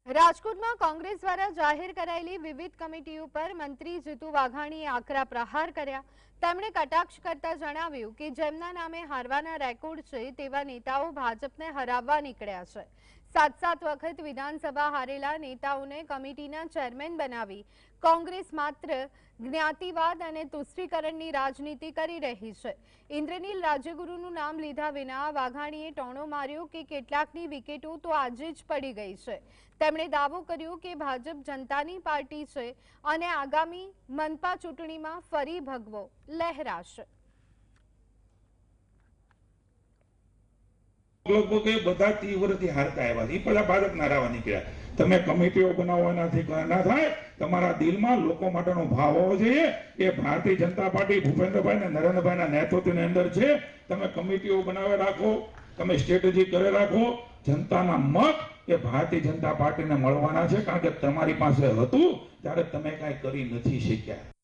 રાજકોટમાં કોંગ્રેસ દ્વારા જાહેર કરાયેલી વિવિધ કમિટીઓ પર મંત્રી જીતુ વાઘાણીએ આકરા પ્રહાર કર્યા। તેમણે કટાક્ષ કરતા જણાવ્યું કે જેમના નામે હારવાના રેકોર્ડ છે તેવા નેતાઓ ભાજપને હરાવવા નીકળ્યા છે। 7 વખત વિધાનસભા હારેલા નેતાઓને કમિટીના ચેરમેન બનાવી કોંગ્રેસ માત્ર જ્ઞાતિવાદ અને તુષ્ટિકરણની રાજનીતિ કરી રહી છે। ઇન્દ્રનીલ રાજ્યગુરુનું નામ લીધા વિના વાઘાણીએ ટોણો માર્યો કે કેટલાકની વિકેટો તો આજે જ પડી ગઈ છે। તેમણે દાવો કર્યો કે ભાજપ જનતાની પાર્ટી છે અને આગામી મનપા ચૂંટણીમાં ફરી ભગવો લહેરાશે। લોકો કે બધા તીવ્રથી હારતા આવ્યા છે, પેલા ભારતના રાવા નીકળ્યા। તમે કમિટીઓ બનાવવાનાથી ના થાય, તમારા દિલમાં લોકો માટેનો ભાવ હોવો જોઈએ। એ ભારતીય જનતા પાર્ટી ભૂપેન્દ્રભાઈ અને નરેન્દ્રભાઈના નેતૃત્વની અંદર છે। તમે કમિટીઓ બનાવી રાખો, તમે સ્ટ્રેટેજી કરી રાખો। જનતાના મત એ ભારતીય જનતા પાર્ટીને મળવાના છે, કારણ કે તમારી પાસે હતું ત્યારે તમે કાંઈ કરી નથી શક્યા।